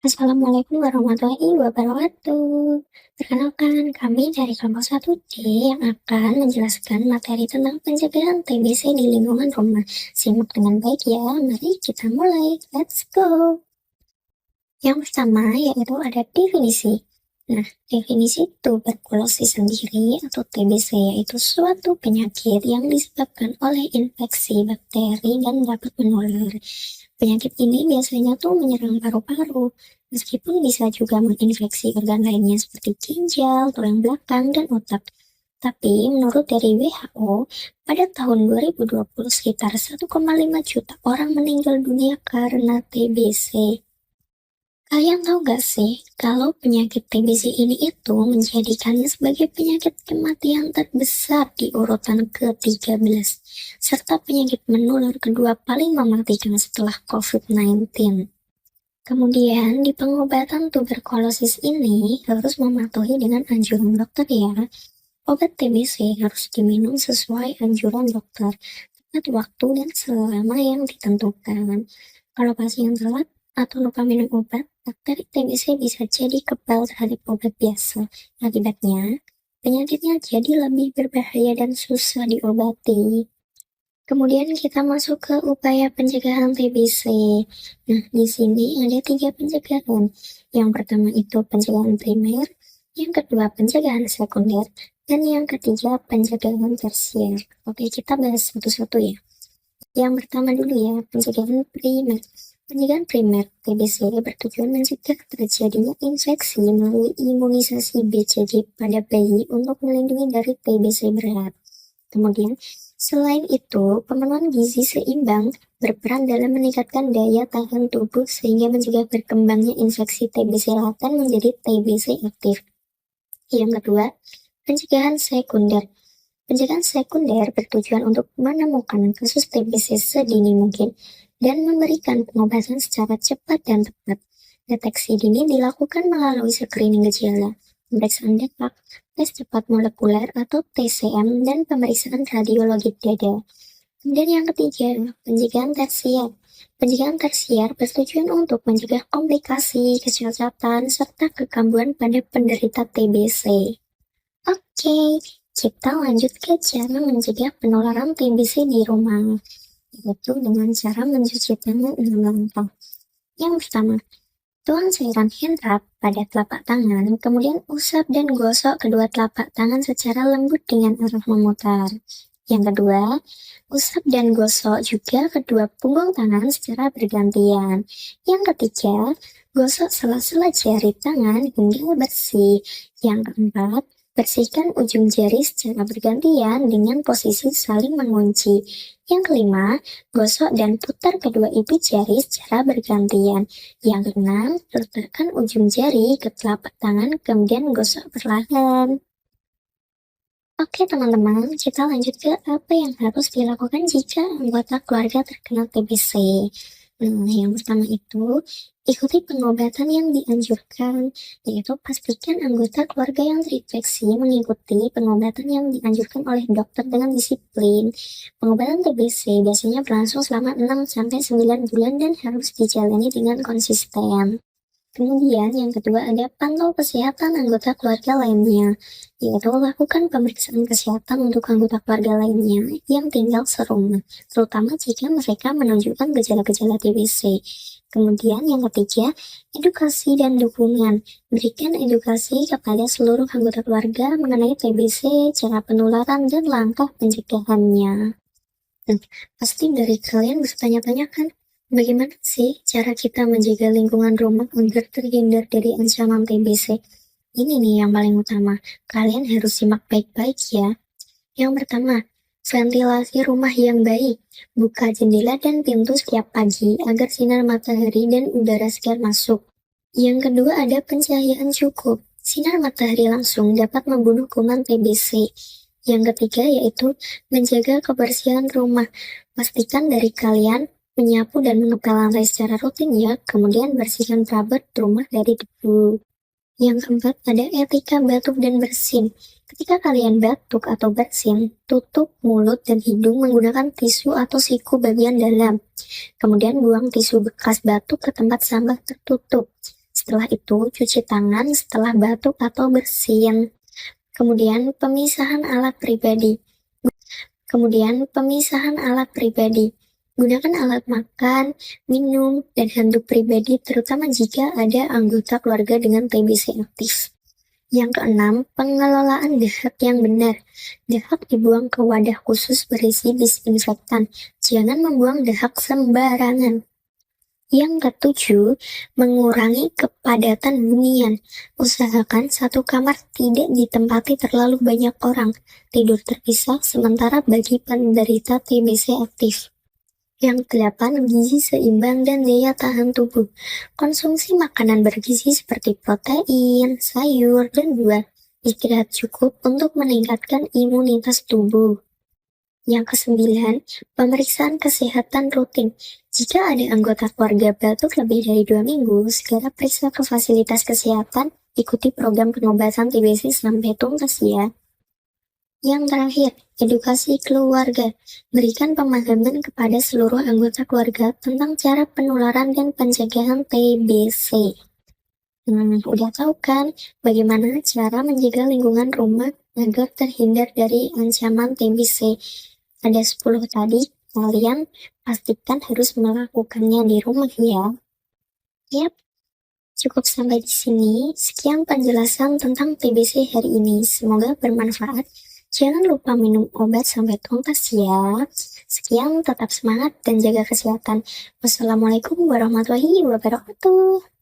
Assalamualaikum warahmatullahi wabarakatuh. Perkenalkan, kami dari kelompok 1D yang akan menjelaskan materi tentang pencegahan TBC di lingkungan rumah. Simak dengan baik ya, mari kita mulai. Let's go! Yang pertama yaitu ada definisi. Nah, definisi tuberkulosis sendiri atau TBC yaitu suatu penyakit yang disebabkan oleh infeksi bakteri dan dapat menular. Penyakit ini biasanya tuh menyerang paru-paru, meskipun bisa juga menginfeksi organ lainnya seperti ginjal, tulang belakang, dan otak. Tapi menurut dari WHO, pada tahun 2020 sekitar 1,5 juta orang meninggal dunia karena TBC. Kalian tahu gak sih, kalau penyakit TBC ini itu menjadikannya sebagai penyakit kematian terbesar di urutan ke-13, serta penyakit menular kedua paling mematikan setelah COVID-19. Kemudian, di pengobatan tuberkulosis ini harus mematuhi dengan anjuran dokter ya. Obat TBC harus diminum sesuai anjuran dokter, tepat waktu dan selama yang ditentukan. Kalau pasien telat atau lupa minum obat, bakteri TBC bisa jadi kebal terhadap obat biasa. Akibatnya, penyakitnya jadi lebih berbahaya dan susah diobati. Kemudian kita masuk ke upaya pencegahan TBC. Nah, di sini ada 3 pencegahan. Yang pertama itu pencegahan primer, yang kedua pencegahan sekunder, dan yang ketiga pencegahan tersier. Oke, kita bahas satu-satu ya. Yang pertama dulu ya, pencegahan primer. Pencegahan primer TBC bertujuan mencegah terjadinya infeksi melalui imunisasi BCG pada bayi untuk melindungi dari TBC berat. Kemudian, selain itu, pemenuhan gizi seimbang berperan dalam meningkatkan daya tahan tubuh sehingga mencegah berkembangnya infeksi TBC laten menjadi TBC aktif. Yang kedua, pencegahan sekunder. Pencegahan sekunder bertujuan untuk menemukan kasus TBC sedini mungkin dan memberikan pengobatan secara cepat dan tepat. Deteksi dini dilakukan melalui screening gejala, pemeriksaan depak, tes cepat molekuler atau TCM, dan pemeriksaan radiologi dada. Kemudian yang ketiga, pencegahan tersier. Pencegahan tersier bertujuan untuk mencegah komplikasi, kecacatan, serta kekambuhan pada penderita TBC. Oke, kita lanjut ke cara mencegah penularan TBC di rumah, yaitu dengan cara mencuci tangan 6 langkah. Yang pertama, tuang cairan hand rub pada telapak tangan, kemudian usap dan gosok kedua telapak tangan secara lembut dengan arah memutar. Yang kedua, usap dan gosok juga kedua punggung tangan secara bergantian. Yang ketiga, gosok sela-sela jari tangan hingga bersih. Yang keempat, bersihkan ujung jari secara bergantian dengan posisi saling mengunci. Yang kelima, gosok dan putar kedua ibu jari secara bergantian. Yang keenam, letakkan ujung jari ke telapak tangan kemudian gosok perlahan. Oke teman-teman, kita lanjut ke apa yang harus dilakukan jika anggota keluarga terkena TBC. Nah, yang pertama itu, ikuti pengobatan yang dianjurkan, yaitu pastikan anggota keluarga yang terinfeksi mengikuti pengobatan yang dianjurkan oleh dokter dengan disiplin. Pengobatan TBC biasanya berlangsung selama 6-9 bulan dan harus dijalani dengan konsisten. Kemudian yang kedua ada pantau kesehatan anggota keluarga lainnya, yaitu lakukan pemeriksaan kesehatan untuk anggota keluarga lainnya yang tinggal serumah, terutama jika mereka menunjukkan gejala-gejala TBC. Kemudian yang ketiga, edukasi dan dukungan. Berikan edukasi kepada seluruh anggota keluarga mengenai TBC, cara penularan, dan langkah pencegahannya. Dan pasti dari kalian bertanya-tanya kan, bagaimana sih cara kita menjaga lingkungan rumah agar terhindar dari ancaman TBC? Ini nih yang paling utama, kalian harus simak baik-baik ya. Yang pertama, ventilasi rumah yang baik. Buka jendela dan pintu setiap pagi agar sinar matahari dan udara segar masuk. Yang kedua ada pencahayaan cukup. Sinar matahari langsung dapat membunuh kuman TBC. Yang ketiga yaitu menjaga kebersihan rumah. Pastikan dari kalian menyapu dan mengepel lantai secara rutin ya, kemudian bersihkan perabot rumah dari debu. Yang keempat ada etika batuk dan bersin. Ketika kalian batuk atau bersin, tutup mulut dan hidung menggunakan tisu atau siku bagian dalam. Kemudian buang tisu bekas batuk ke tempat sampah tertutup. Setelah itu, cuci tangan setelah batuk atau bersin. Kemudian, pemisahan alat pribadi. Gunakan alat makan, minum, dan handuk pribadi terutama jika ada anggota keluarga dengan TBC aktif. Yang keenam, pengelolaan dahak yang benar. Dahak dibuang ke wadah khusus berisi disinfektan. Jangan membuang dahak sembarangan. Yang ketujuh, mengurangi kepadatan hunian. Usahakan satu kamar tidak ditempati terlalu banyak orang. Tidur terpisah sementara bagi penderita TBC aktif. Yang kedelapan, gizi seimbang dan daya tahan tubuh. Konsumsi makanan bergizi seperti protein, sayur, dan buah. Istirahat cukup untuk meningkatkan imunitas tubuh. Yang kesembilan, pemeriksaan kesehatan rutin. Jika ada anggota keluarga batuk lebih dari 2 minggu, segera periksa ke fasilitas kesehatan, ikuti program pengobatan TBC sampai tuntas ya. Yang terakhir, edukasi keluarga. Berikan pemahaman kepada seluruh anggota keluarga tentang cara penularan dan pencegahan TBC. Udah tahu kan bagaimana cara menjaga lingkungan rumah agar terhindar dari ancaman TBC? Ada 10 tadi, kalian pastikan harus melakukannya di rumah ya. Yap, cukup sampai di sini. Sekian penjelasan tentang TBC hari ini. Semoga bermanfaat. Jangan lupa minum obat sampai tuntas ya. Sekian, tetap semangat dan jaga kesehatan. Wassalamualaikum warahmatullahi wabarakatuh.